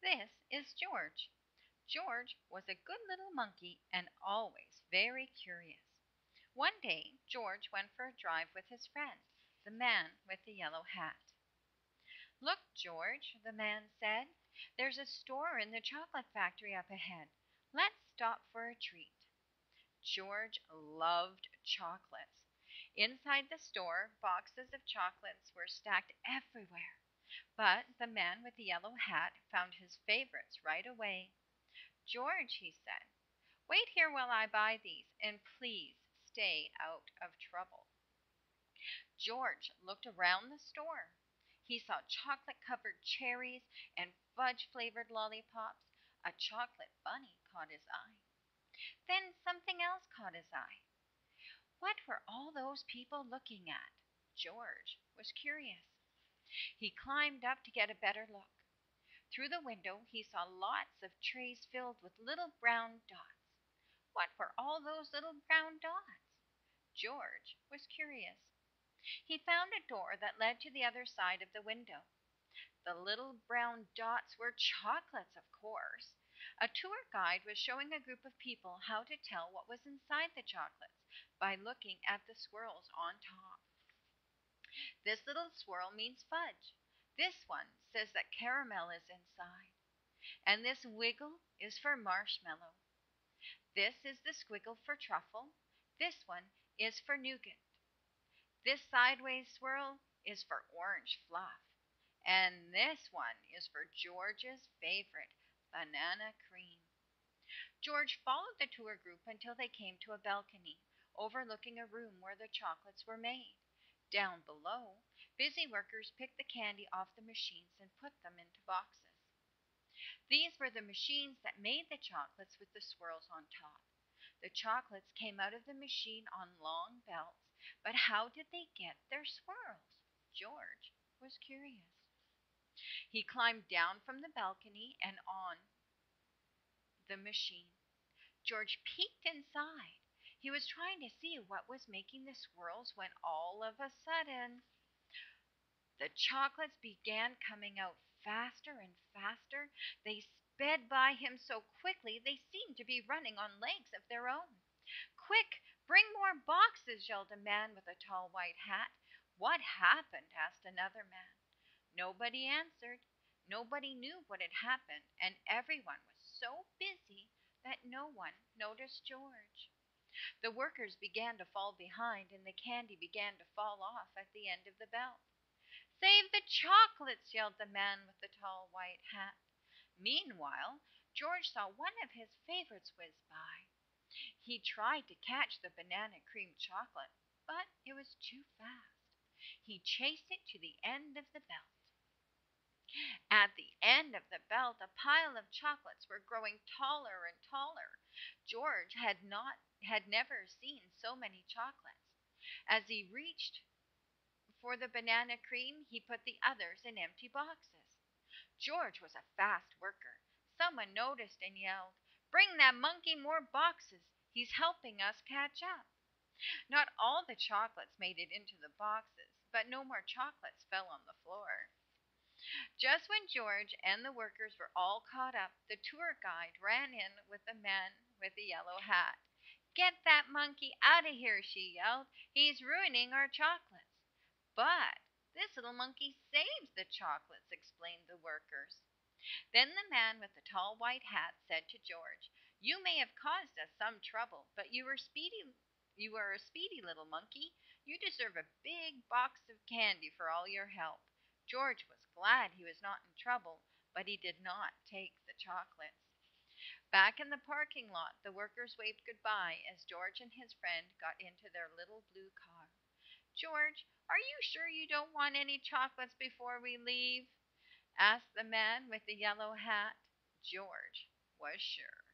This is George. George was a good little monkey and always very curious. One day, George went for a drive with his friend, the man with the yellow hat. "Look, George," the man said, "there's a store in the chocolate factory up ahead. Let's stop for a treat." George loved chocolates. Inside the store, boxes of chocolates were stacked everywhere. But the man with the yellow hat found his favorites right away. "George," he said, "wait here while I buy these, and please stay out of trouble." George looked around the store. He saw chocolate covered cherries and fudge flavored lollipops. A chocolate bunny caught his eye. Then something else caught his eye. What were all those people looking at? George was curious. He climbed up to get a better look. Through the window he saw lots of trays filled with little brown dots. What were all those little brown dots? George was curious. He found a door that led to the other side of the window. The little brown dots were chocolates, of course. A tour guide was showing a group of people how to tell what was inside the chocolates by looking at the swirls on top. This little swirl means fudge. This one says that caramel is inside. And this wiggle is for marshmallow. This is the squiggle for truffle. This one is for nougat. This sideways swirl is for orange fluff. And this one is for George's favorite, banana cream. George followed the tour group until they came to a balcony overlooking a room where the chocolates were made. Down below, busy workers picked the candy off the machines and put them into boxes. These were the machines that made the chocolates with the swirls on top. The chocolates came out of the machine on long belts, but how did they get their swirls? George was curious. He climbed down from the balcony and on the machine. George peeked inside. He was trying to see what was making the swirls when all of a sudden the chocolates began coming out faster and faster. They sped by him so quickly they seemed to be running on legs of their own. "Quick, bring more boxes!" yelled a man with a tall white hat. "What happened?" asked another man. Nobody answered. Nobody knew what had happened, and everyone was so busy that no one noticed George. The workers began to fall behind, and the candy began to fall off at the end of the belt. "Save the chocolates!" yelled the man with the tall white hat. Meanwhile, George saw one of his favorites whiz by. He tried to catch the banana cream chocolate, but it was too fast. He chased it to the end of the belt. At the end of the belt, a pile of chocolates were growing taller and taller. George had never seen so many chocolates. As he reached for the banana cream, he put the others in empty boxes. George was a fast worker. Someone noticed and yelled, "Bring that monkey more boxes. He's helping us catch up." Not all the chocolates made it into the boxes, but no more chocolates fell on the floor. Just when George and the workers were all caught up, the tour guide ran in with the man with the yellow hat. "Get that monkey out of here," she yelled. "He's ruining our chocolates." "But this little monkey saves the chocolates," explained the workers. Then the man with the tall white hat said to George, "You may have caused us some trouble, but you were a speedy little monkey. You deserve a big box of candy for all your help." George was glad he was not in trouble, but he did not take the chocolates. Back in the parking lot, the workers waved goodbye as George and his friend got into their little blue car. "George, are you sure you don't want any chocolates before we leave?" asked the man with the yellow hat. George was sure.